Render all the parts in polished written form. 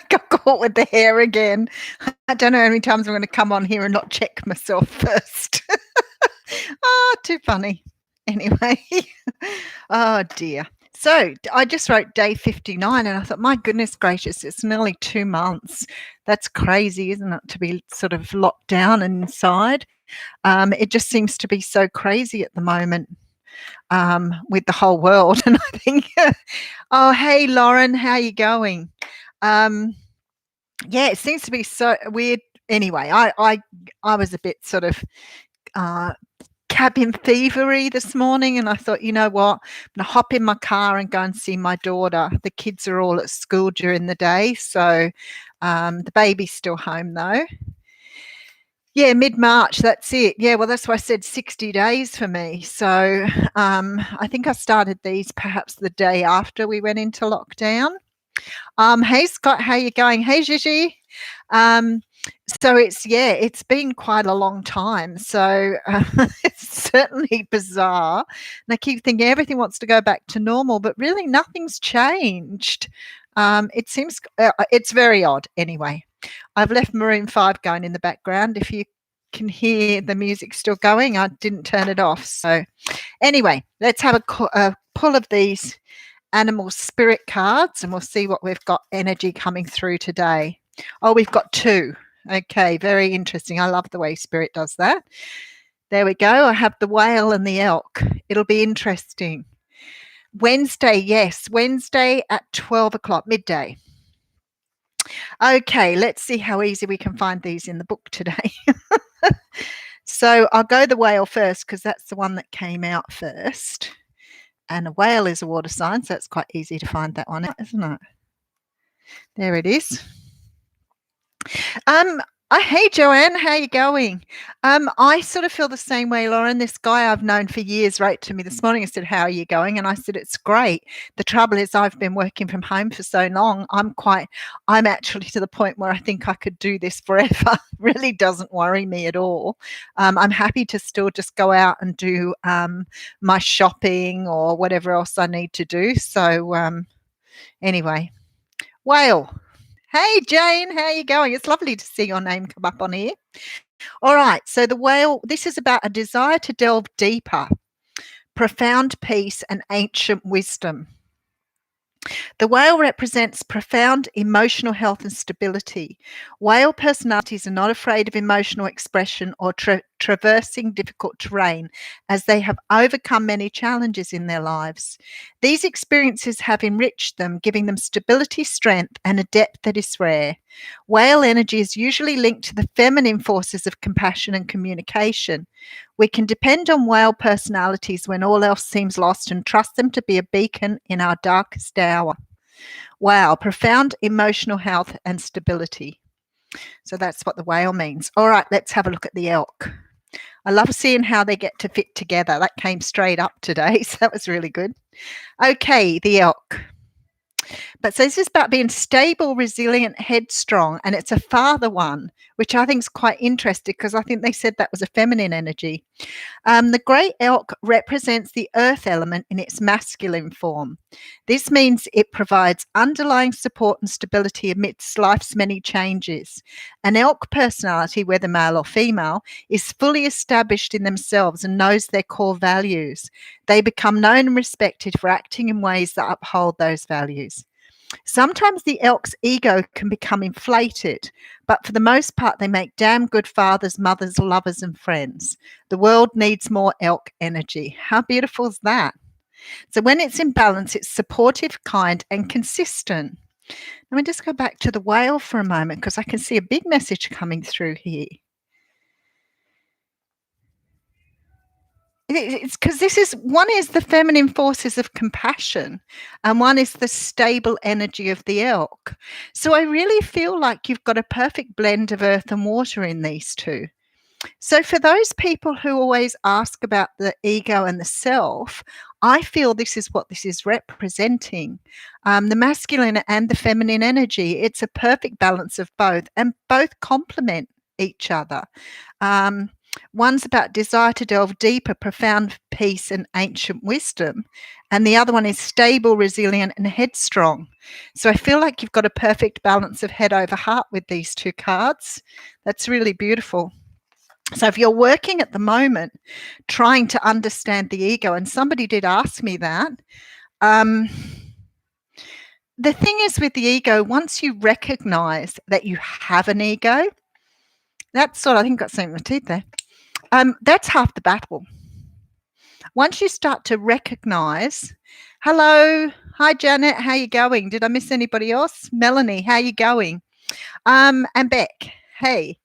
Got caught with the hair again. I don't know how many times I'm going to come on here and not check myself first. Oh, too funny. Anyway, oh dear. So I just wrote day 59 and I thought, my goodness gracious, it's nearly 2 months. That's crazy, isn't it, to be sort of locked down inside? It just seems to be so crazy at the moment with the whole world. And I think, oh, hey, Lauren, how you going? Um, yeah, it seems to be so weird. Anyway, I was a bit sort of uh, cabin fevery this morning, and I thought, you know what, I'm gonna hop in my car and go and see my daughter. The kids are all at school during the day, so the baby's still home though. Yeah, mid-March, that's it. Yeah, well, that's why I said 60 days for me. So I think I started these perhaps the day after we went into lockdown. Hey Scott, how you going? Hey Gigi. Um, so it's been quite a long time. So it's certainly bizarre. And I keep thinking everything wants to go back to normal, but really nothing's changed. It seems it's very odd. Anyway, I've left Maroon 5 going in the background. If you can hear the music still going, I didn't turn it off. So anyway, let's have a pull of these animal spirit cards and we'll see what we've got energy coming through today. Oh, we've got two. Okay, very interesting. I love the way spirit does that. There we go. I have the whale and the elk. It'll be interesting. Wednesday, yes, Wednesday at 12 o'clock, midday. Okay, let's see how easy we can find these in the book today. So I'll go the whale first because that's the one that came out first. And a whale is a water sign, so it's quite easy to find that one out, isn't it? There it is. Hey Joanne, how you going? I sort of feel the same way, Lauren. This guy I've known for years wrote to me this morning and said, "How are you going?" And I said, "It's great." The trouble is, I've been working from home for so long. I'm actually to the point where I think I could do this forever. Really doesn't worry me at all. I'm happy to still just go out and do my shopping or whatever else I need to do. So anyway, whale. Hey Jane, how are you going? It's lovely to see your name come up on here. All right, so the whale, this is about a desire to delve deeper, profound peace and ancient wisdom. The whale represents profound emotional health and stability. Whale personalities are not afraid of emotional expression or traversing difficult terrain as they have overcome many challenges in their lives. These experiences have enriched them, giving them stability, strength, and a depth that is rare. Whale energy is usually linked to the feminine forces of compassion and communication. We can depend on whale personalities when all else seems lost and trust them to be a beacon in our darkest hour. Wow, profound emotional health and stability. So that's what the whale means. All right, let's have a look at the elk. I love seeing how they get to fit together. That came straight up today, so that was really good. Okay, the elk. But so this is about being stable, resilient, headstrong, and it's a father one, which I think is quite interesting because I think they said that was a feminine energy. The great elk represents the earth element in its masculine form. This means it provides underlying support and stability amidst life's many changes. An elk personality, whether male or female, is fully established in themselves and knows their core values. They become known and respected for acting in ways that uphold those values. Sometimes the elk's ego can become inflated, but for the most part, they make damn good fathers, mothers, lovers, and friends. The world needs more elk energy. How beautiful is that? So when it's in balance, it's supportive, kind, and consistent. Let me just go back to the whale for a moment because I can see a big message coming through here. It's because this is one is the feminine forces of compassion and one is the stable energy of the elk. So I really feel like you've got a perfect blend of earth and water in these two. So for those people who always ask about the ego and the self, I feel this is what this is representing. The masculine and the feminine energy, it's a perfect balance of both and both complement each other. One's about desire to delve deeper, profound peace and ancient wisdom. And the other one is stable, resilient, and headstrong. So I feel like you've got a perfect balance of head over heart with these two cards. That's really beautiful. So if you're working at the moment trying to understand the ego, and somebody did ask me that, the thing is with the ego, once you recognize that you have an ego, that's sort of, I think I've got something in my teeth there. That's half the battle. Once you start to recognize, hello, hi Janet, how you going? Did I miss anybody else? Melanie, how you going? And Beck, hey.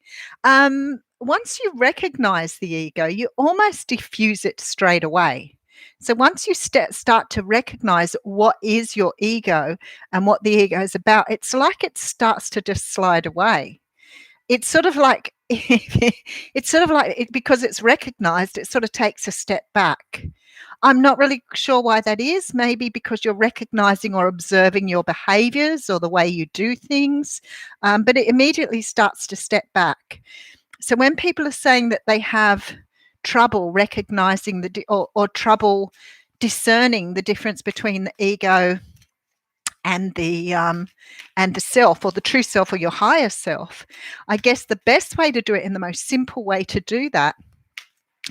Once you recognize the ego, you almost diffuse it straight away. So once you start to recognize what is your ego and what the ego is about, it's like it starts to just slide away. It's sort of like because it's recognized, it sort of takes a step back. I'm not really sure why that is. Maybe because you're recognizing or observing your behaviors or the way you do things, but it immediately starts to step back. So when people are saying that they have trouble recognizing or trouble discerning the difference between the ego and the self, or the true self, or your higher self, I guess the best way to do it, in the most simple way to do that,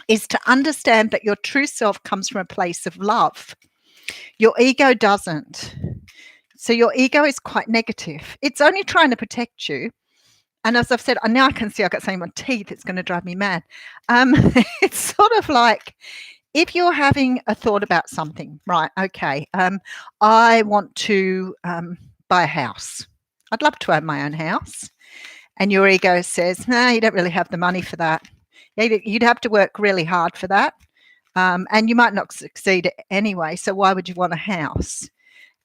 is to understand that your true self comes from a place of love. Your ego doesn't. So your ego is quite negative. It's only trying to protect you. And as I've said, now I can see I've got something in my teeth. It's going to drive me mad. It's sort of like, if you're having a thought about something, right? Okay, I want to buy a house. I'd love to own my own house. And your ego says, no, you don't really have the money for that. You'd have to work really hard for that. And you might not succeed anyway. So why would you want a house?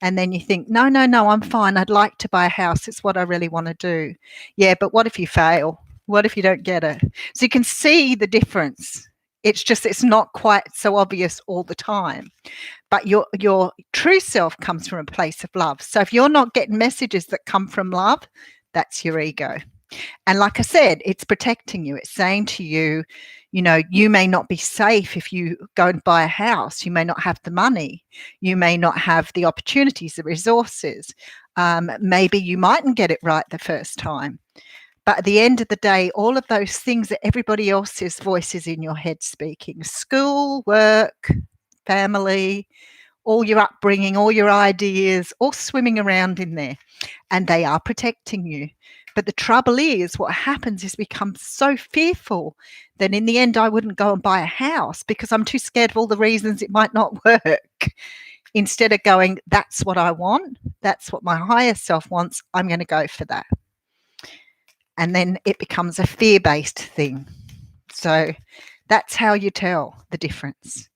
And then you think, no, I'm fine. I'd like to buy a house. It's what I really want to do. Yeah, but what if you fail? What if you don't get it? So you can see the difference. It's just, it's not quite so obvious all the time. But your true self comes from a place of love. So if you're not getting messages that come from love, that's your ego. And like I said, it's protecting you. It's saying to you, you know, you may not be safe if you go and buy a house. You may not have the money. You may not have the opportunities, the resources. Maybe you mightn't get it right the first time. But at the end of the day, all of those things that everybody else's voices in your head speaking, school, work, family, all your upbringing, all your ideas, all swimming around in there. And they are protecting you. But the trouble is, what happens is become so fearful that in the end I wouldn't go and buy a house because I'm too scared of all the reasons it might not work. Instead of going, that's what I want, that's what my higher self wants, I'm going to go for that. And then it becomes a fear-based thing. So that's how you tell the difference.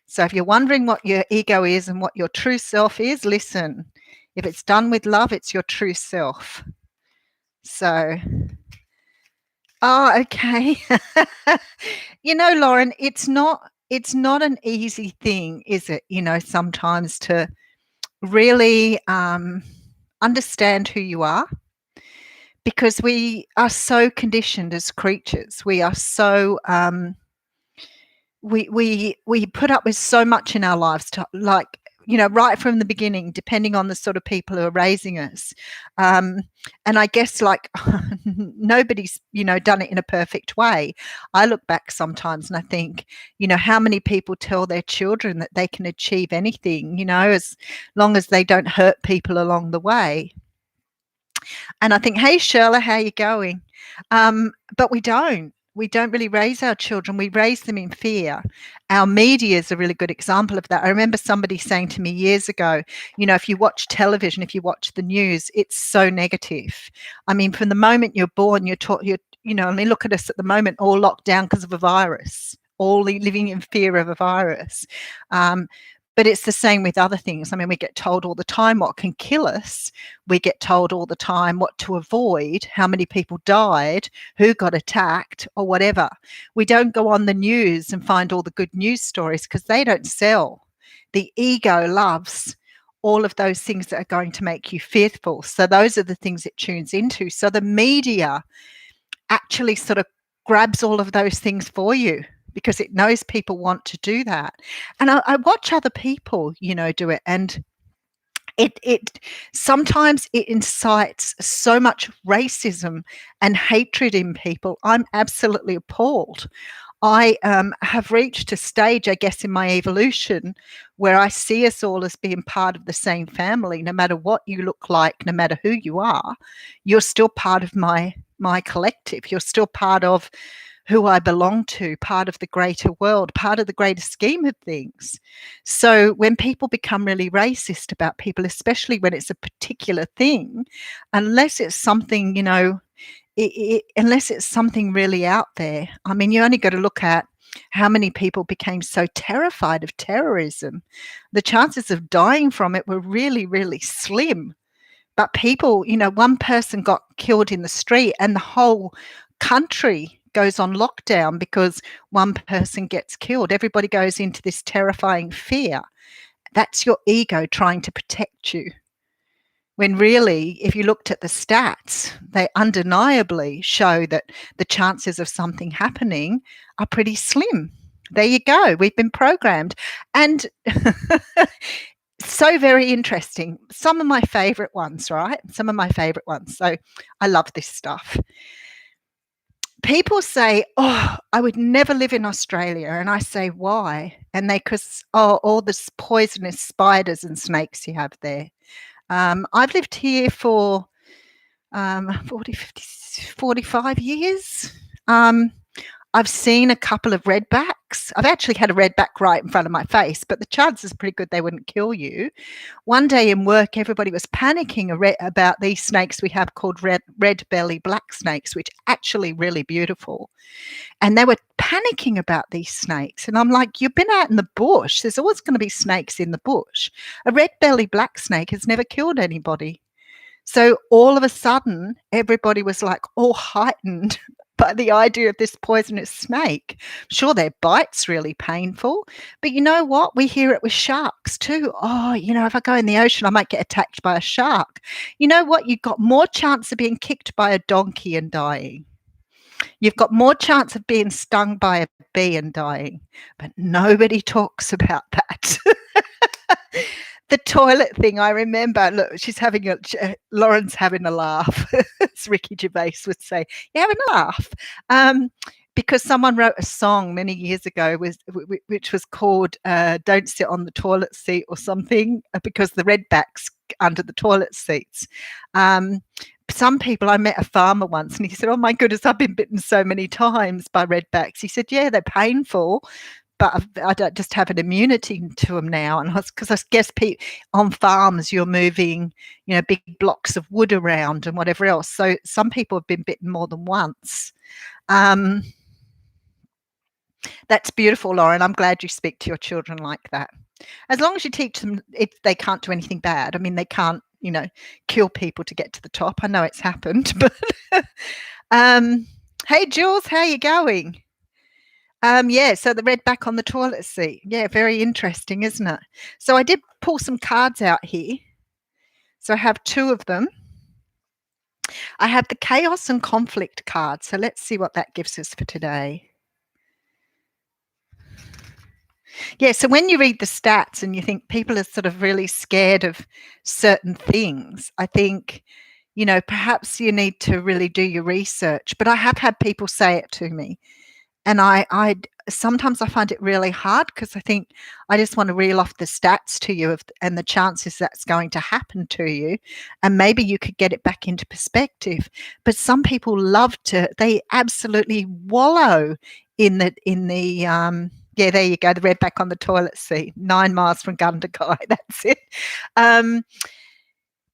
So if you're wondering what your ego is and what your true self is, listen. If it's done with love, it's your true self. So, okay. You know, Lauren, it's not an easy thing, is it? You know, sometimes to really understand who you are, because we are so conditioned as creatures. We are so we put up with so much in our lives, like, you know, right from the beginning, depending on the sort of people who are raising us. And I guess, like, nobody's, you know, done it in a perfect way. I look back sometimes and I think, you know, how many people tell their children that they can achieve anything, you know, as long as they don't hurt people along the way. And I think, hey, Sherla, how you going? But we don't. We don't really raise our children. We raise them in fear. Our media is a really good example of that. I remember somebody saying to me years ago, you know, if you watch television, if you watch the news, it's so negative. I mean, from the moment you're born, you're taught, you know, I mean, look at us at the moment, all locked down because of a virus, all living in fear of a virus. But it's the same with other things. I mean, we get told all the time what can kill us. We get told all the time what to avoid, how many people died, who got attacked, or whatever. We don't go on the news and find all the good news stories because they don't sell. The ego loves all of those things that are going to make you fearful. So those are the things it tunes into. So the media actually sort of grabs all of those things for you because it knows people want to do that. And I watch other people, do it, and it sometimes it incites so much racism and hatred in people. I'm absolutely appalled. I have reached a stage, I guess, in my evolution where I see us all as being part of the same family. No matter what you look like, no matter who you are, you're still part of my collective. You're still part of who I belong to, part of the greater world, part of the greater scheme of things. So when people become really racist about people, especially when it's a particular thing, unless it's something, unless it's something really out there. I mean, you only got to look at how many people became so terrified of terrorism. The chances of dying from it were really, really slim. But people, one person got killed in the street and the whole country goes on lockdown because one person gets killed. Everybody goes into this terrifying fear. That's your ego trying to protect you. When really, if you looked at the stats, they undeniably show that the chances of something happening are pretty slim. There you go. We've been programmed. And so very interesting. Some of my favorite ones, right? Some of my favorite ones. So I love this stuff. People say, "Oh, I would never live in Australia." And I say, "Why?" And because all the poisonous spiders and snakes you have there. I've lived here for 40, 50, 45 years. I've seen a couple of redbacks. I've actually had a redback right in front of my face, but the chances are pretty good they wouldn't kill you. One day in work, everybody was panicking about these snakes we have called red belly black snakes, which are actually really beautiful. And they were panicking about these snakes. And I'm like, you've been out in the bush. There's always going to be snakes in the bush. A red belly black snake has never killed anybody. So all of a sudden, everybody was like all heightened by the idea of this poisonous snake. Sure, their bite's really painful, but you know what? We hear it with sharks too. Oh, if I go in the ocean, I might get attacked by a shark. You know what? You've got more chance of being kicked by a donkey and dying. You've got more chance of being stung by a bee and dying, but nobody talks about that. The toilet thing, I remember, look, Lauren's having a laugh, as Ricky Gervais would say. You're having a laugh. Because someone wrote a song many years ago which was called Don't Sit on the Toilet Seat or something, because the redbacks under the toilet seats. Some people, I met a farmer once and he said, "Oh my goodness, I've been bitten so many times by redbacks." He said, "Yeah, they're painful, but I don't just have an immunity to them now." And because I guess on farms you're moving, big blocks of wood around and whatever else. So some people have been bitten more than once. That's beautiful, Lauren. I'm glad you speak to your children like that. As long as you teach them, they can't do anything bad. I mean, they can't, kill people to get to the top. I know it's happened, but hey, Jules, how are you going? Yeah, so the redback on the toilet seat. Yeah, very interesting, isn't it? So I did pull some cards out here. So I have two of them. I have the chaos and conflict card. So let's see what that gives us for today. Yeah, so when you read the stats and you think people are sort of really scared of certain things, I think, perhaps you need to really do your research. But I have had people say it to me. And I sometimes I find it really hard because I think I just want to reel off the stats to you and the chances that's going to happen to you, and maybe you could get it back into perspective. But some people they absolutely wallow in the yeah, there you go, the redback on the toilet seat, 9 miles from Gundagai, that's it.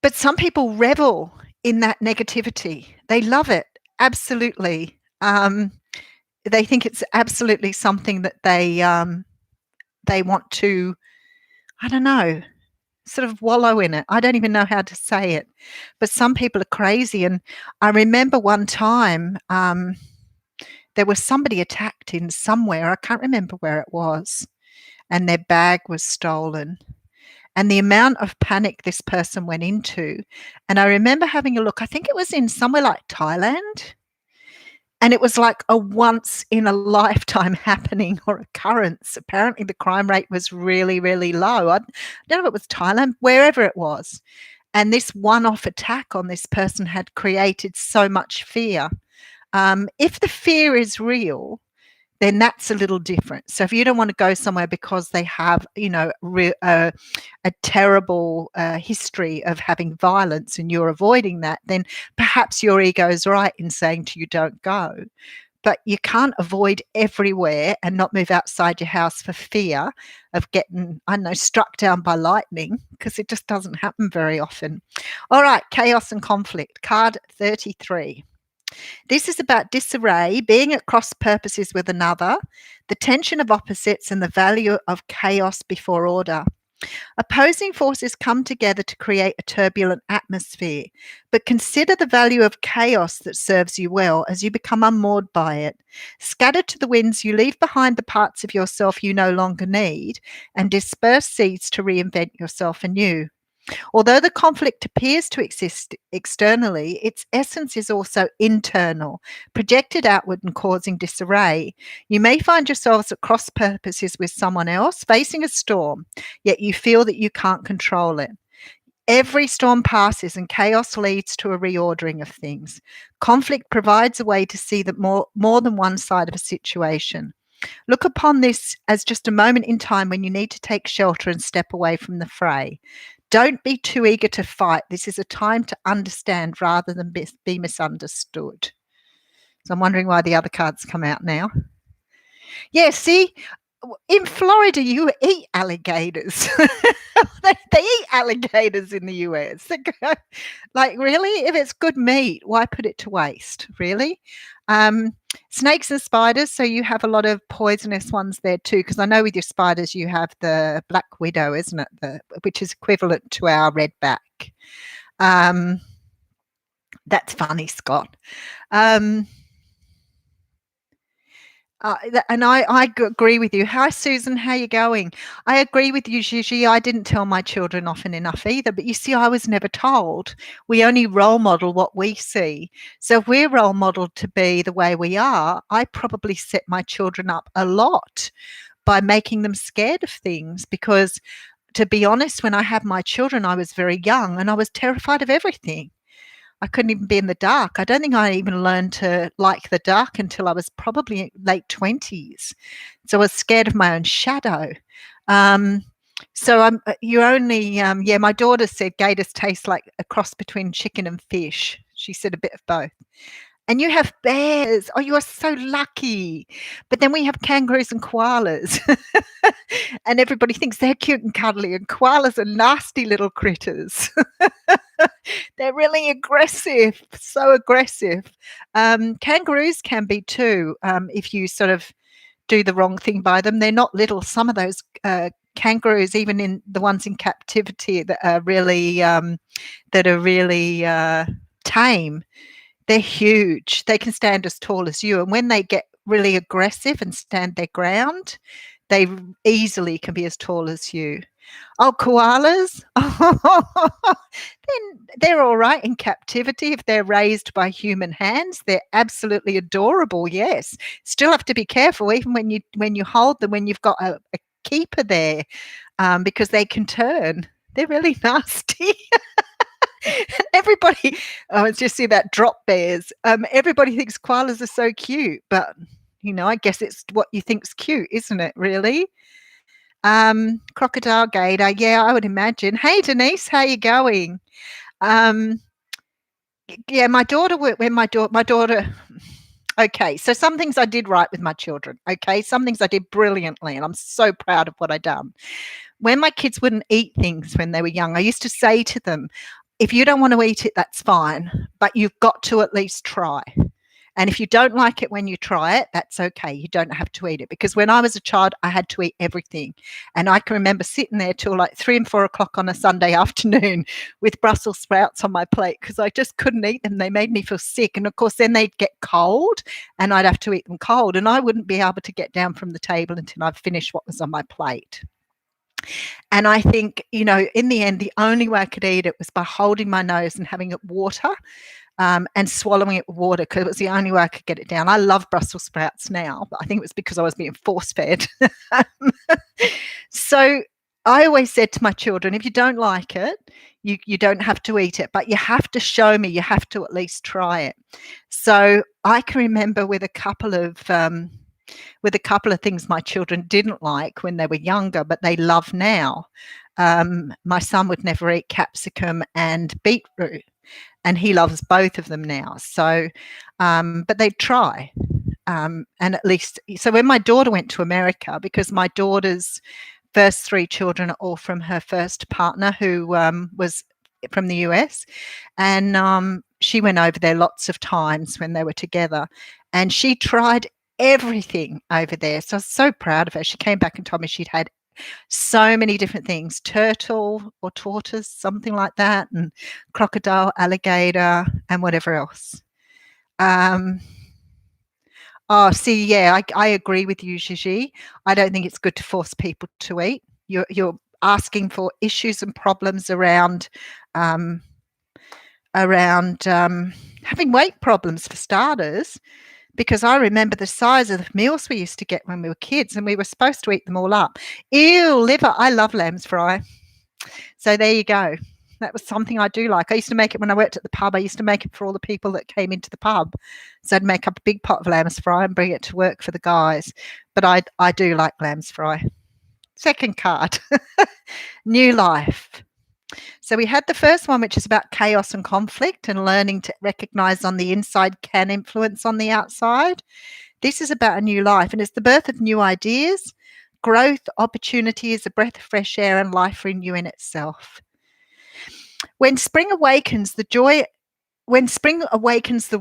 But some people revel in that negativity. They love it, absolutely. They think it's absolutely something that they want to, I don't know, sort of wallow in it. I don't even know how to say it, but some people are crazy. And I remember one time there was somebody attacked in somewhere. I can't remember where it was, and their bag was stolen. And the amount of panic this person went into, and I remember having a look, I think it was in somewhere like Thailand. And it was like a once in a lifetime happening or occurrence. Apparently, the crime rate was really, really low. I don't know if it was Thailand, wherever it was. And this one off attack on this person had created so much fear. If the fear is real, then that's a little different. So if you don't want to go somewhere because they have, a terrible history of having violence and you're avoiding that, then perhaps your ego is right in saying to you, don't go. But you can't avoid everywhere and not move outside your house for fear of getting, I don't know, struck down by lightning, because it just doesn't happen very often. All right, chaos and conflict, card 33. This is about disarray, being at cross purposes with another, the tension of opposites, and the value of chaos before order. Opposing forces come together to create a turbulent atmosphere, but consider the value of chaos that serves you well as you become unmoored by it. Scattered to the winds, you leave behind the parts of yourself you no longer need and disperse seeds to reinvent yourself anew. Although the conflict appears to exist externally, its essence is also internal, projected outward and causing disarray. You may find yourselves at cross purposes with someone else, facing a storm, yet you feel that you can't control it. Every storm passes and chaos leads to a reordering of things. Conflict provides a way to see that more than one side of a situation. Look upon this as just a moment in time when you need to take shelter and step away from the fray. Don't be too eager to fight. This is a time to understand rather than be misunderstood. So I'm wondering why the other cards come out now. Yeah, see, in Florida, you eat alligators. They eat alligators in the US. Like, really? If it's good meat, why put it to waste? Really? Snakes and spiders. So you have a lot of poisonous ones there too, because I know with your spiders you have the black widow, isn't it? Which is equivalent to our redback. That's funny, Scott. And I agree with you. Hi, Susan. How you going? I agree with you, Gigi. I didn't tell my children often enough either. But you see, I was never told. We only role model what we see. So if we're role modeled to be the way we are, I probably set my children up a lot by making them scared of things. Because to be honest, when I had my children, I was very young and I was terrified of everything. I couldn't even be in the dark. I don't think I even learned to like the dark until I was probably late 20s. So I was scared of my own shadow. You only, yeah, my daughter said gators taste like a cross between chicken and fish. She said a bit of both. And you have bears. Oh, you are so lucky. But then we have kangaroos and koalas. And everybody thinks they're cute and cuddly, and koalas are nasty little critters. They're really aggressive, so aggressive. Kangaroos can be too, if you sort of do the wrong thing by them. They're not little. Some of those kangaroos, even in the ones in captivity that are really tame, they're huge. They can stand as tall as you. And when they get really aggressive and stand their ground, they easily can be as tall as you. Oh, koalas? Then they're all right in captivity if they're raised by human hands. They're absolutely adorable, yes. Still have to be careful even when you hold them, when you've got a keeper there, because they can turn. They're really nasty. Everybody, it's just see about drop bears. Everybody thinks koalas are so cute, but I guess it's what you think's cute, isn't it, really? Crocodile gator, yeah, I would imagine. Hey, Denise, how you going? Yeah, my daughter, okay, so some things I did right with my children, okay? Some things I did brilliantly, and I'm so proud of what I done. When my kids wouldn't eat things when they were young, I used to say to them, if you don't want to eat it, that's fine, but you've got to at least try. And if you don't like it when you try it, that's okay. You don't have to eat it. Because when I was a child, I had to eat everything. And I can remember sitting there till like 3 and 4 o'clock on a Sunday afternoon with Brussels sprouts on my plate because I just couldn't eat them. They made me feel sick. And of course, then they'd get cold and I'd have to eat them cold. And I wouldn't be able to get down from the table until I'd finished what was on my plate. And I think, in the end, the only way I could eat it was by holding my nose and having it water. and swallowing it with water because it was the only way I could get it down. I love Brussels sprouts now, but I think it was because I was being force fed. So I always said to my children, if you don't like it, you don't have to eat it, but you have to show me, you have to at least try it. So I can remember with a couple of things my children didn't like when they were younger, but they love now. My son would never eat capsicum and beetroot, and he loves both of them now. So, but they'd try. And at least, so when my daughter went to America, because my daughter's first 3 children are all from her first partner who was from the US, and she went over there lots of times when they were together, and she tried everything over there. So I was so proud of her. She came back and told me she'd had so many different things, turtle or tortoise, something like that, and crocodile, alligator, and whatever else. Oh, see, yeah, I agree with you, Gigi. I don't think it's good to force people to eat. You're asking for issues and problems around um, having weight problems for starters. Because I remember the size of the meals we used to get when we were kids, and we were supposed to eat them all up. Ew, liver! I love lamb's fry. So there you go. That was something I do like. I used to make it when I worked at the pub. I used to make it for all the people that came into the pub. So I'd make up a big pot of lamb's fry and bring it to work for the guys. But I do like lamb's fry. Second card, new life. So we had the first one, which is about chaos and conflict and learning to recognize on the inside can influence on the outside. This is about a new life, and it's the birth of new ideas, growth, opportunities, a breath of fresh air, and life renewing itself. When spring awakens the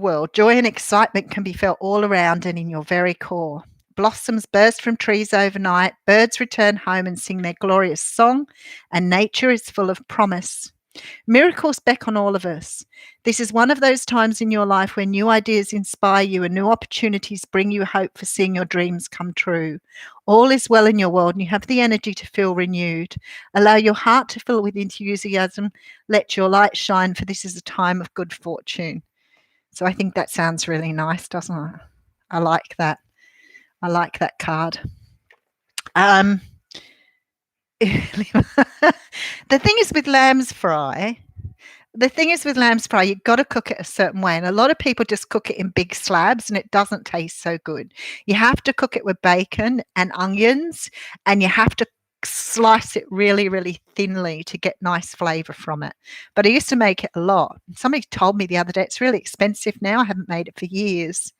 world, joy and excitement can be felt all around and in your very core. Blossoms burst from trees overnight, birds return home and sing their glorious song, and nature is full of promise. Miracles beckon all of us. This is one of those times in your life where new ideas inspire you and new opportunities bring you hope for seeing your dreams come true. All is well in your world and you have the energy to feel renewed. Allow your heart to fill with enthusiasm. Let your light shine, for this is a time of good fortune. So I think that sounds really nice, doesn't it? I like that. I like that card. The thing is with lamb's fry, you've got to cook it a certain way. And a lot of people just cook it in big slabs and it doesn't taste so good. You have to cook it with bacon and onions, and you have to slice it really, really thinly to get nice flavour from it. But I used to make it a lot. Somebody told me the other day it's really expensive now. I haven't made it for years.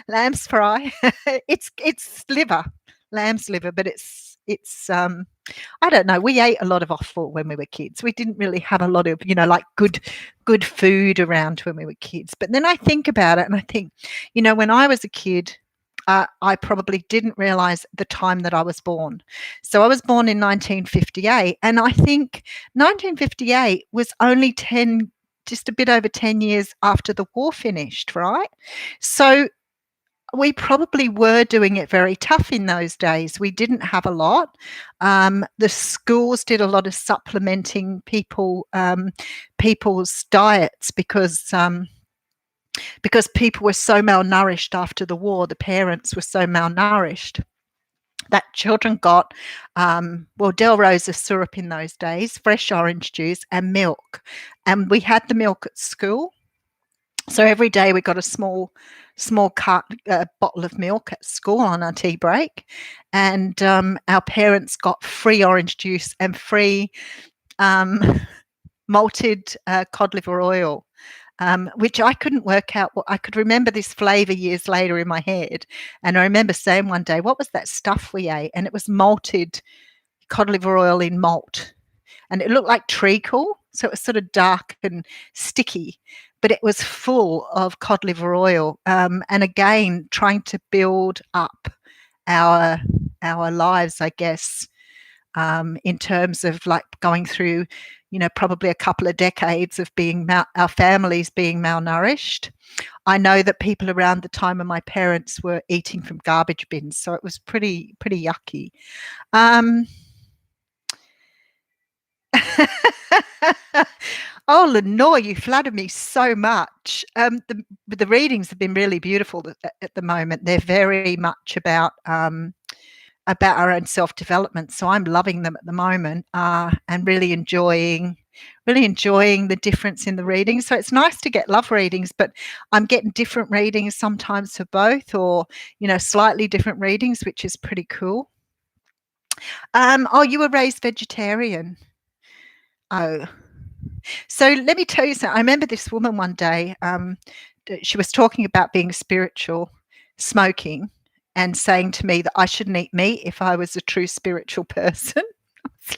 Lamb's fry. It's liver, lamb's liver, but it's I don't know. We ate a lot of offal when we were kids. We didn't really have a lot of, like good food around when we were kids. But then I think about it and I think, when I was a kid, I probably didn't realize the time that I was born. So I was born in 1958, and I think 1958 was only just a bit over 10 years after the war finished, right? So we probably were doing it very tough in those days. We didn't have a lot. The schools did a lot of supplementing people's diets because people were so malnourished after the war. The parents were so malnourished that children got, Del Rosa syrup in those days, fresh orange juice and milk. And we had the milk at school. So every day we got a small bottle of milk at school on our tea break. And our parents got free orange juice and free malted cod liver oil. Which I couldn't work out. I could remember this flavour years later in my head. And I remember saying one day, what was that stuff we ate? And it was malted cod liver oil in malt. And it looked like treacle. So it was sort of dark and sticky, but it was full of cod liver oil. And again, trying to build up our lives, I guess, in terms of like going through, probably a couple of decades of our families being malnourished. I know that people around the time of my parents were eating from garbage bins, so it was pretty yucky. Oh, Lenore, you flatter me so much. The readings have been really beautiful at the moment. They're very much about our own self-development, so I'm loving them at the moment, and really enjoying the difference in the readings. So it's nice to get love readings, but I'm getting different readings sometimes for both, or slightly different readings, which is pretty cool. Oh, you were raised vegetarian. Oh, so let me tell you something. I remember this woman one day. She was talking about being spiritual, smoking, and saying to me that I shouldn't eat meat if I was a true spiritual person. So,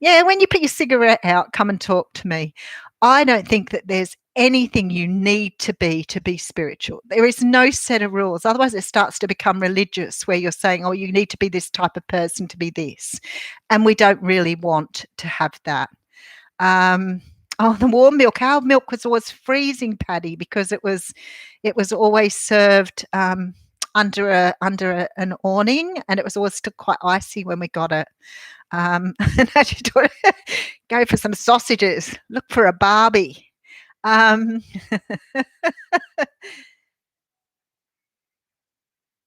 yeah, when you put your cigarette out, come and talk to me. I don't think that there's anything you need to be spiritual. There is no set of rules. Otherwise, it starts to become religious, where you're saying, oh, you need to be this type of person to be this. And we don't really want to have that. Oh, the warm milk. Our milk was always freezing, Paddy, because it was always served under an awning, and it was always still quite icy when we got it. And as you do it, go for some sausages. Look for a Barbie. Um,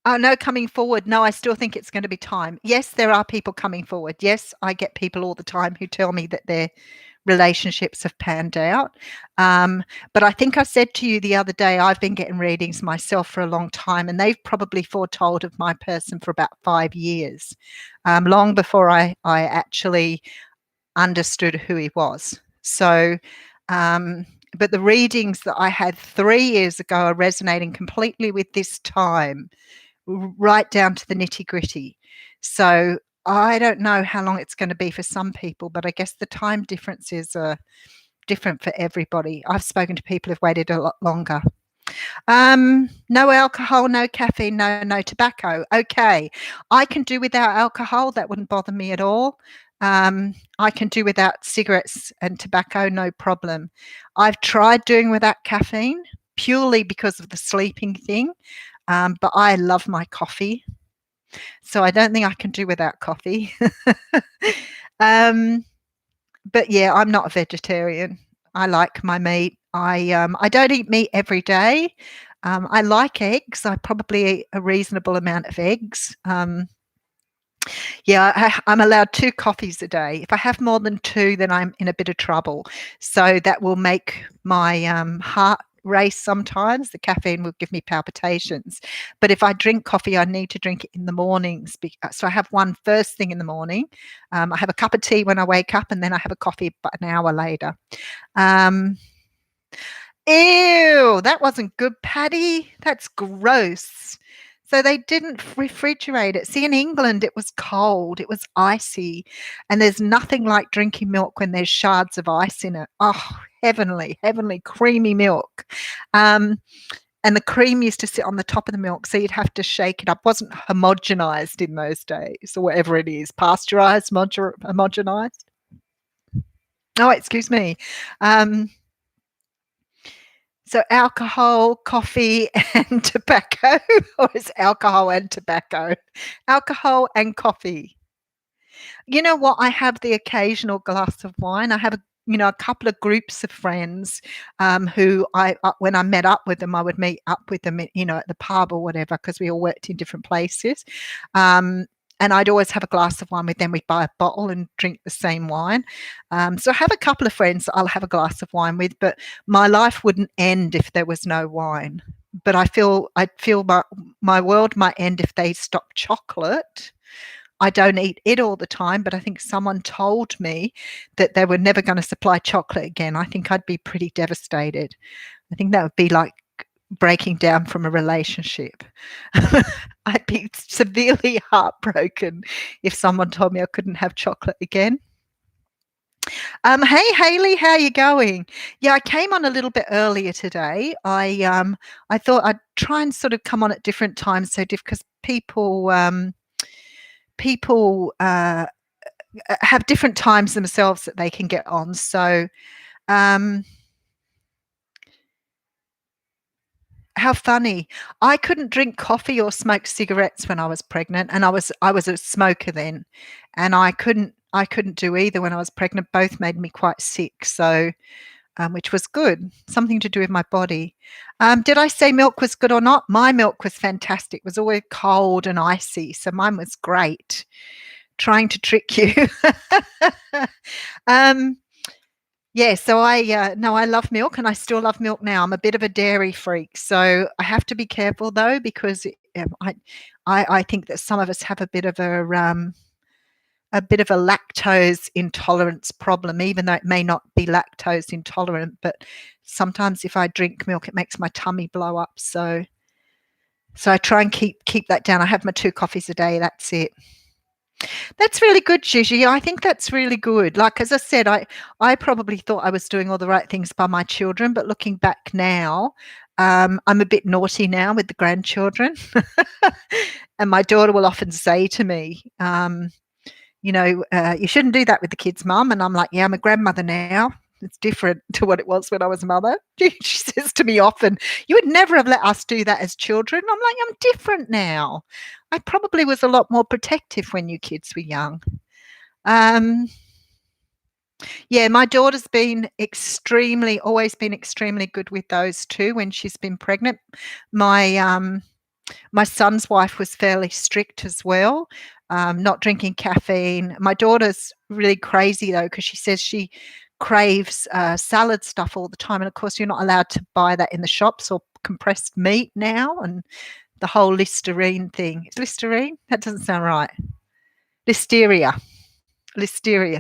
oh no, coming forward. No, I still think it's going to be time. Yes, there are people coming forward. Yes, I get people all the time who tell me that their relationships have panned out. But I think I said to you the other day, I've been getting readings myself for a long time, and they've probably foretold of my person for about 5 years, long before I actually understood who he was. So, but the readings that I had 3 years ago are resonating completely with this time, right down to the nitty-gritty. So I don't know how long it's gonna be for some people, but I guess the time differences are different for everybody. I've spoken to people who've waited a lot longer. No alcohol, no caffeine, no tobacco. Okay. I can do without alcohol, that wouldn't bother me at all. I can do without cigarettes and tobacco, no problem. I've tried doing without caffeine purely because of the sleeping thing, but I love my coffee, so I don't think I can do without coffee. Um, but yeah, I'm not a vegetarian. I like my meat. I don't eat meat every day. I like eggs. I probably eat a reasonable amount of eggs. Yeah, I'm allowed 2 coffees a day. If I have more than 2, then I'm in a bit of trouble. So that will make my heart race sometimes. The caffeine will give me palpitations. But if I drink coffee, I need to drink it in the mornings. So I have one first thing in the morning. I have a cup of tea when I wake up, and then I have a coffee about an hour later. Um, Ew, that wasn't good, Paddy. That's gross. So they didn't refrigerate it. See, in England, it was cold, it was icy, and there's nothing like drinking milk when there's shards of ice in it. Oh, heavenly, heavenly, creamy milk. Um, and the cream used to sit on the top of the milk, so you'd have to shake it up. It wasn't homogenized in those days, or whatever it is, pasteurized, homogenized. Oh, excuse me. Um, So alcohol, coffee, and tobacco, or is alcohol and tobacco? Alcohol and coffee. You know what? I have the occasional glass of wine. I have a couple of groups of friends, who when I met up with them, I would meet up with them, at the pub or whatever, because we all worked in different places. Um, and I'd always have a glass of wine with them. We'd buy a bottle and drink the same wine. So I have a couple of friends that I'll have a glass of wine with, but my life wouldn't end if there was no wine. But I'd feel my world might end if they stopped chocolate. I don't eat it all the time, but I think someone told me that they were never gonna supply chocolate again. I think I'd be pretty devastated. I think that would be like breaking down from a relationship. I'd be severely heartbroken if someone told me I couldn't have chocolate again. Hey, Hayley, how you going? Yeah, I came on a little bit earlier today. I thought I'd try and sort of come on at different times, so because people have different times themselves that they can get on. So, um, how funny! I couldn't drink coffee or smoke cigarettes when I was pregnant, and I was a smoker then, and I couldn't. I couldn't do either when I was pregnant. Both made me quite sick, so which was good. Something to do with my body. Did I say milk was good or not? My milk was fantastic. It was always cold and icy, so mine was great. Trying to trick you. Yeah, so I love milk, and I still love milk now. I'm a bit of a dairy freak, so I have to be careful though, because I think that some of us have a bit of a lactose intolerance problem, even though it may not be lactose intolerant. But sometimes if I drink milk, it makes my tummy blow up. So I try and keep that down. I have my 2 coffees a day. That's it. That's really good, Gigi. I think that's really good. Like, as I said, I probably thought I was doing all the right things by my children, but looking back now, I'm a bit naughty now with the grandchildren. And my daughter will often say to me, you shouldn't do that with the kids, Mum. And I'm like, yeah, I'm a grandmother now. It's different to what it was when I was a mother. She says to me often, you would never have let us do that as children. I'm like, I'm different now. I probably was a lot more protective when you kids were young. Yeah, my daughter's always been extremely good with those two when she's been pregnant. My son's wife was fairly strict as well, not drinking caffeine. My daughter's really crazy though, because she says she craves salad stuff all the time, and of course you're not allowed to buy that in the shops, or compressed meat now, and the whole Listerine thing. Listerine? That doesn't sound right. Listeria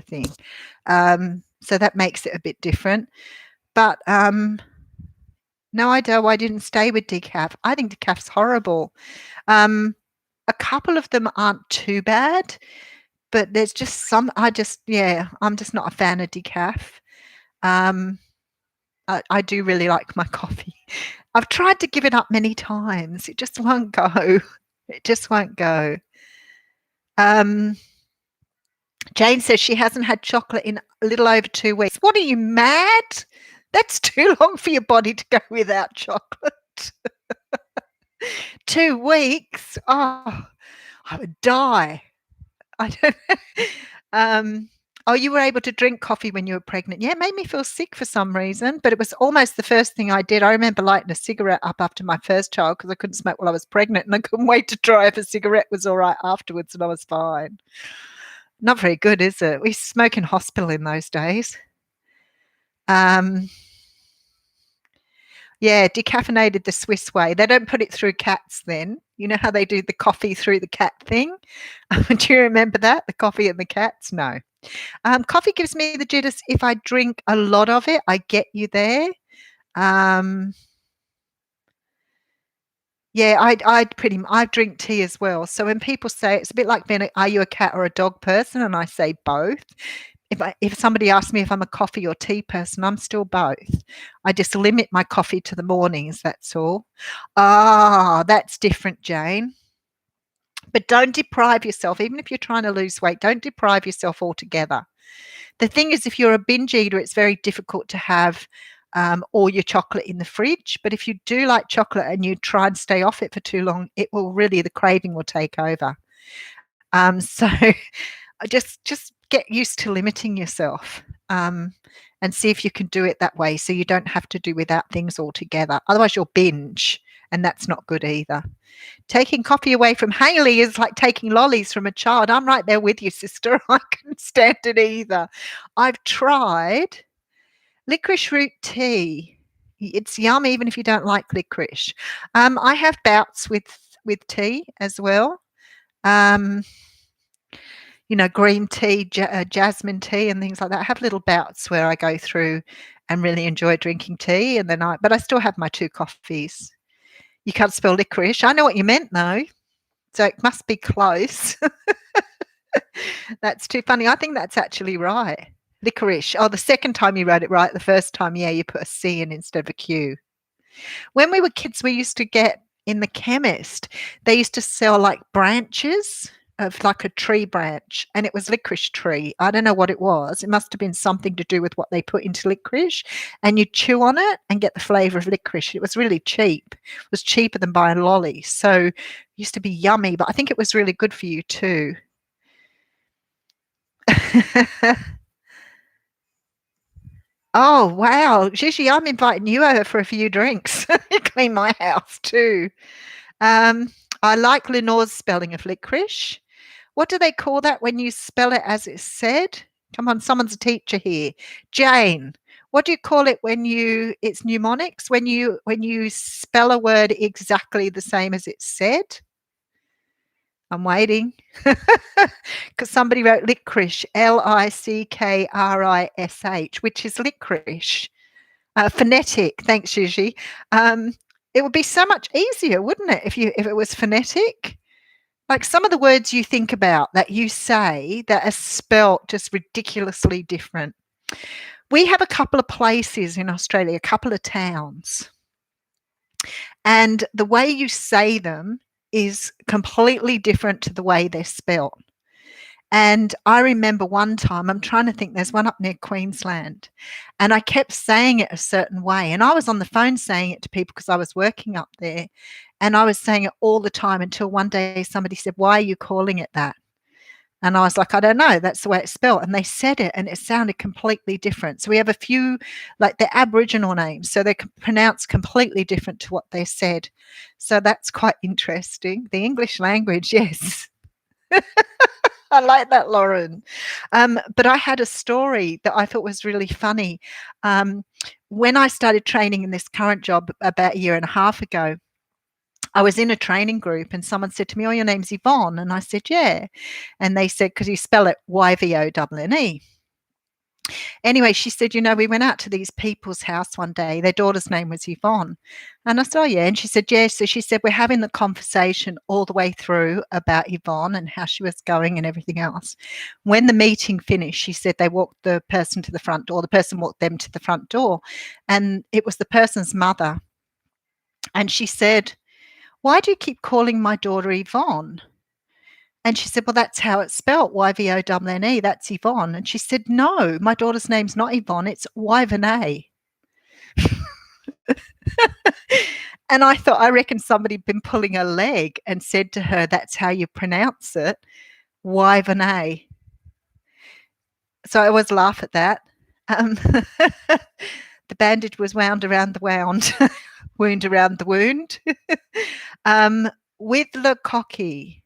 thing. So that makes it a bit different. But no, I didn't stay with decaf. I think decaf's horrible. A couple of them aren't too bad, but there's just some. I'm just not a fan of decaf. I do really like my coffee. I've tried to give it up many times. It just won't go. It just won't go. Jane says she hasn't had chocolate in a little over 2 weeks. What are you, mad? That's too long for your body to go without chocolate. 2 weeks? Oh, I would die. I don't. Oh, you were able to drink coffee when you were pregnant. Yeah, it made me feel sick for some reason, but it was almost the first thing I did. I remember lighting a cigarette up after my first child because I couldn't smoke while I was pregnant, and I couldn't wait to try if a cigarette was all right afterwards, and I was fine. Not very good, is it? We used to smoke in hospital in those days. Yeah, decaffeinated the Swiss way. They don't put it through cats then. You know how they do the coffee through the cat thing? Do you remember that? The coffee and the cats? No. Coffee gives me the jitters if I drink a lot of it. I get you there. Yeah, I drink tea as well. So when people say it's a bit like being, are you a cat or a dog person? And I say both. If somebody asks me if I'm a coffee or tea person, I'm still both. I just limit my coffee to the mornings, that's all. Ah, that's different, Jane. But don't deprive yourself, even if you're trying to lose weight, don't deprive yourself altogether. The thing is, if you're a binge eater, it's very difficult to have all your chocolate in the fridge. But if you do like chocolate and you try and stay off it for too long, the craving will take over. So just get used to limiting yourself, and see if you can do it that way, so you don't have to do without things altogether. Otherwise you'll binge, and that's not good either. Taking coffee away from Hayley is like taking lollies from a child. I'm right there with you, sister. I couldn't stand it either. I've tried licorice root tea. It's yum even if you don't like licorice. I have bouts with tea as well. Green tea, jasmine tea and things like that. I have little bouts where I go through and really enjoy drinking tea, and then but I still have my 2 coffees. You can't spell licorice. I know what you meant though. So it must be close. That's too funny. I think that's actually right. Licorice. Oh, the second time you wrote it right. The first time, yeah, you put a C in instead of a Q. When we were kids, we used to get in the chemist, they used to sell like branches of like a tree branch, and it was licorice tree. I don't know what it was. It must have been something to do with what they put into licorice, and you chew on it and get the flavour of licorice. It was really cheap. It was cheaper than buying lolly. So it used to be yummy, but I think it was really good for you too. Oh, wow. Gigi, I'm inviting you over for a few drinks. You clean my house too. Um, I like Lenore's spelling of licorice. What do they call that when you spell it as it's said? Come on, someone's a teacher here. Jane, what do you call it when it's mnemonics, when you spell a word exactly the same as it's said? I'm waiting. Because somebody wrote licorice, Lickrish, which is licorice. Phonetic. Thanks, Gigi. Um, it would be so much easier, wouldn't it, if it was phonetic? Like some of the words you think about that you say that are spelt just ridiculously different. We have a couple of places in Australia, a couple of towns, and the way you say them is completely different to the way they're spelt. And I remember one time, I'm trying to think, there's one up near Queensland, and I kept saying it a certain way. And I was on the phone saying it to people because I was working up there, and I was saying it all the time until one day somebody said, "Why are you calling it that?" And I was like, "I don't know. That's the way it's spelled." And they said it, and it sounded completely different. So we have a few, like the Aboriginal names, so they're pronounced completely different to what they said. So that's quite interesting. The English language, yes. I like that, Lauren. But I had a story that I thought was really funny. Um, when I started training in this current job about a year and a half ago, I was in a training group and someone said to me, "Oh, your name's Yvonne." And I said, "Yeah." And they said, "Because you spell it Yvonne." Anyway, she said, "We went out to these people's house one day. Their daughter's name was Yvonne." And I said, "Oh, yeah." And she said, "Yeah." So she said, "We're having the conversation all the way through about Yvonne and how she was going and everything else. When the meeting finished," she said, "they walked the person to the front door. The person walked them to the front door. And it was the person's mother. And she said, 'Why do you keep calling my daughter Yvonne?' And she said, 'Well, that's how it's spelt, Yvonne. That's Yvonne.' And she said, 'No, my daughter's name's not Yvonne, it's Yvonne.'" And I thought, I reckon somebody'd been pulling a leg and said to her, "That's how you pronounce it, Yvonne." So I always laugh at that. Um, the bandage was wound around the wound, wound around the wound. um, with the cocky.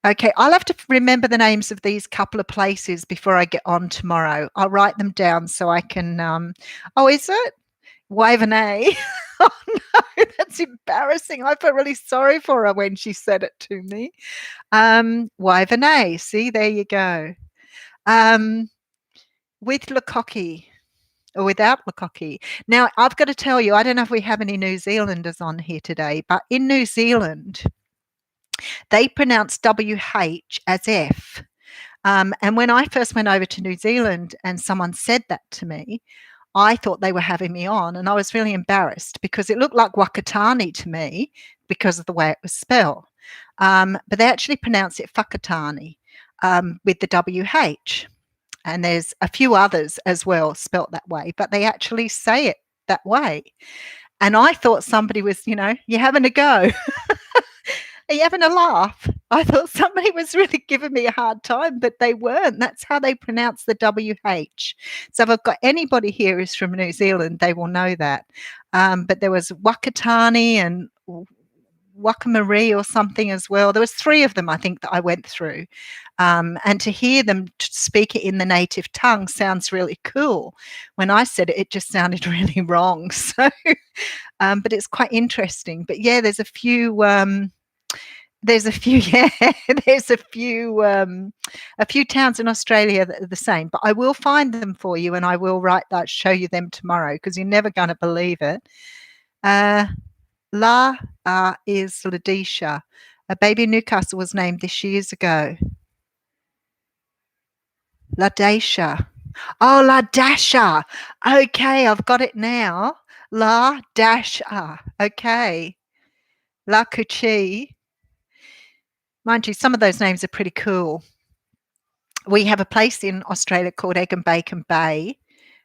Okay, I'll have to remember the names of these couple of places before I get on tomorrow. I'll write them down so I can. Oh, is it Waveney? Oh no, that's embarrassing. I felt really sorry for her when she said it to me. Waveney. See, there you go. With Lukoki or without Lukoki. Now, I've got to tell you, I don't know if we have any New Zealanders on here today, but in New Zealand, they pronounce WH as F. And when I first went over to New Zealand and someone said that to me, I thought they were having me on, and I was really embarrassed because it looked like Wakatani to me because of the way it was spelled. But they actually pronounce it Whakatane with the WH. And there's a few others as well spelt that way, but they actually say it that way. And I thought somebody was, you're having a go. Are you having a laugh? I thought somebody was really giving me a hard time, but they weren't. That's how they pronounce the WH. So if I've got anybody here who's from New Zealand, they will know that. But there was Wakatani and Wakamari or something as well. There was 3 of them, I think, that I went through. And to hear them speak it in the native tongue sounds really cool. When I said it, it just sounded really wrong. So, but it's quite interesting. But yeah, there's a few, yeah, there's a few towns in Australia that are the same. But I will find them for you, and I will show you them tomorrow because you're never going to believe it. La is Ladisha. A baby in Newcastle was named this years ago. Ladasha. Oh, Ladasha. Okay, I've got it now. Ladasha. Okay. La Kuchi. Mind you, some of those names are pretty cool. We have a place in Australia called Egg and Bacon Bay,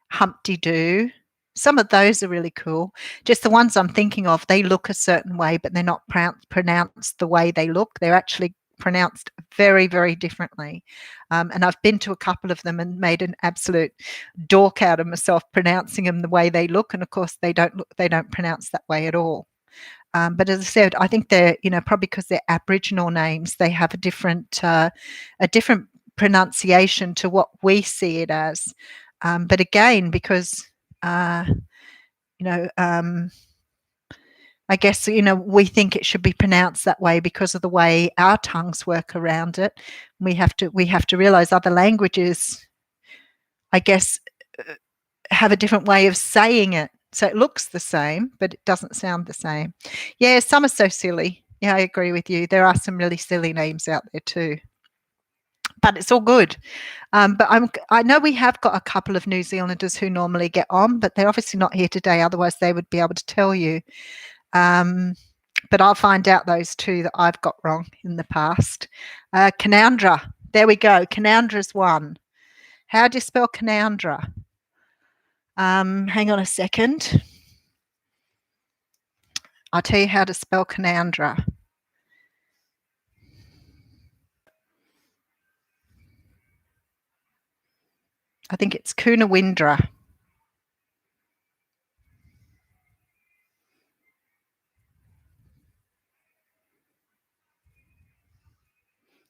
Humpty Doo. Some of those are really cool. Just the ones I'm thinking of, they look a certain way, but they're not pronounced the way they look. They're actually pronounced very, very differently. And I've been to a couple of them and made an absolute dork out of myself pronouncing them the way they look. And of course, they don't pronounce that way at all. But as I said, I think they're, probably because they're Aboriginal names, they have a different pronunciation to what we see it as. But again, because I guess, we think it should be pronounced that way because of the way our tongues work around it. We have to realize other languages, I guess, have a different way of saying it. So it looks the same, but it doesn't sound the same. Yeah, some are so silly. Yeah, I agree with you. There are some really silly names out there too. But it's all good. But I know we have got a couple of New Zealanders who normally get on, but they're obviously not here today. Otherwise, they would be able to tell you. But I'll find out those two that I've got wrong in the past. Canowindra. There we go. Canowindra's one. How do you spell Canowindra? Hang on a second. I'll tell you how to spell Canowindra. I think it's Coonawarra.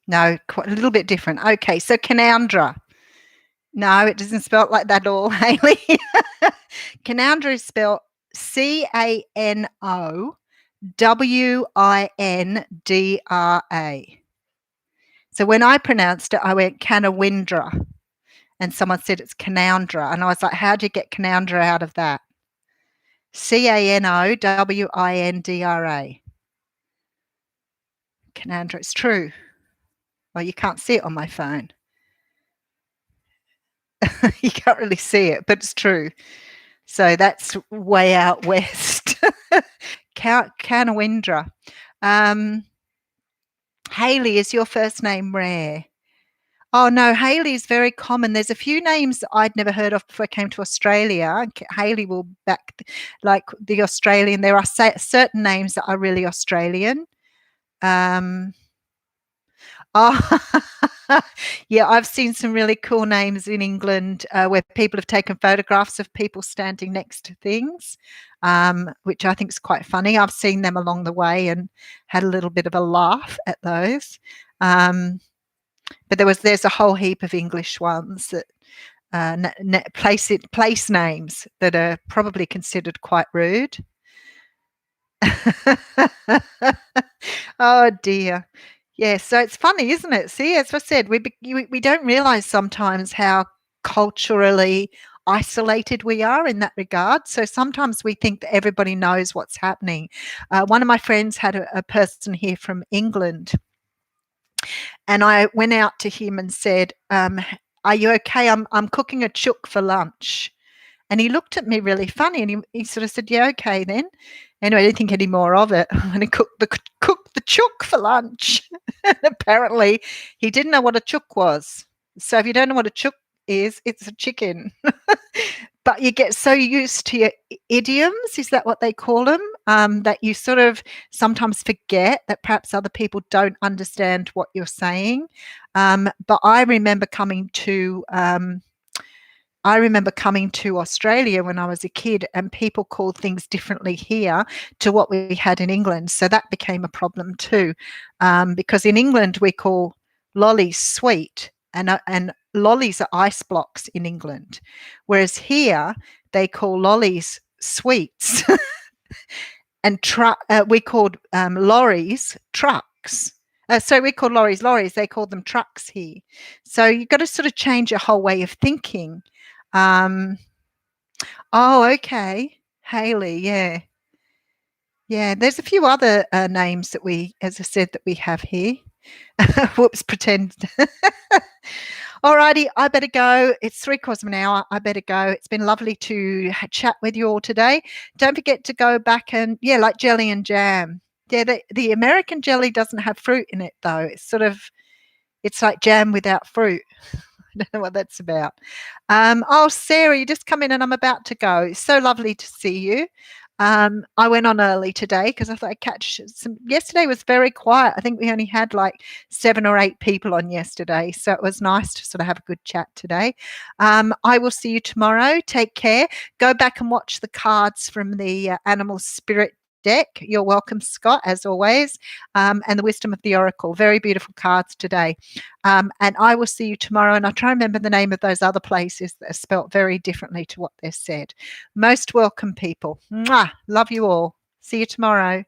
No, quite a little bit different. Okay, so Canowindra. No, it doesn't spell it like that at all, Hayley. Canowindra is spelled Canowindra. So when I pronounced it, I went Canowindra, and someone said it's Canowindra, and I was like, how do you get Canowindra out of that? Canowindra. Canowindra, it's true. Well, you can't see it on my phone. You can't really see it, but it's true. So that's way out west. Canowindra. Hayley, is your first name rare? Oh, no, Hayley is very common. There's a few names I'd never heard of before I came to Australia. Hayley will back, like the Australian. There are certain names that are really Australian. Yeah, I've seen some really cool names in England where people have taken photographs of people standing next to things, which I think is quite funny. I've seen them along the way and had a little bit of a laugh at those. But there's a whole heap of English ones that place names that are probably considered quite rude. Oh dear. Yeah, so it's funny, isn't it? See, as I said, we don't realise sometimes how culturally isolated we are in that regard. So sometimes we think that everybody knows what's happening. One of my friends had a person here from England, and I went out to him and said, "Are you okay? I'm cooking a chook for lunch." And he looked at me really funny, and he sort of said, "Yeah, okay then." Anyway, I didn't think any more of it. And he cooked the chook for lunch. And apparently, he didn't know what a chook was. So if you don't know what a chook is, it's a chicken. But you get so used to your idioms, is that what they call them, that you sort of sometimes forget that perhaps other people don't understand what you're saying. But I remember coming to Australia when I was a kid, and people called things differently here to what we had in England. So that became a problem too, because in England we call lollies sweet, and lollies are ice blocks in England, whereas here they call lollies sweets, and we called lorries trucks. So we call lorries. They call them trucks here. So you've got to sort of change your whole way of thinking. Oh, okay. Hayley, yeah. Yeah, there's a few other names that as I said, that we have here. Whoops, pretend. Alrighty, I better go. It's 3/4 of an hour. I better go. It's been lovely to chat with you all today. Don't forget to go back and, like jelly and jam. Yeah, the American jelly doesn't have fruit in it, though. It's like jam without fruit. I don't know what that's about. Oh, Sarah, you just come in and I'm about to go. It's so lovely to see you. I went on early today because I thought I'd catch some. Yesterday was very quiet. I think we only had like 7 or 8 people on yesterday, so it was nice to sort of have a good chat today. I will see you tomorrow. Take care. Go back and watch the cards from the Animal Spirit deck. You're welcome, Scott, as always, and the Wisdom of the Oracle. Very beautiful cards today. And I will see you tomorrow. And I'll try and remember the name of those other places that are spelt very differently to what they're said. Most welcome, people. Mwah! Love you all. See you tomorrow.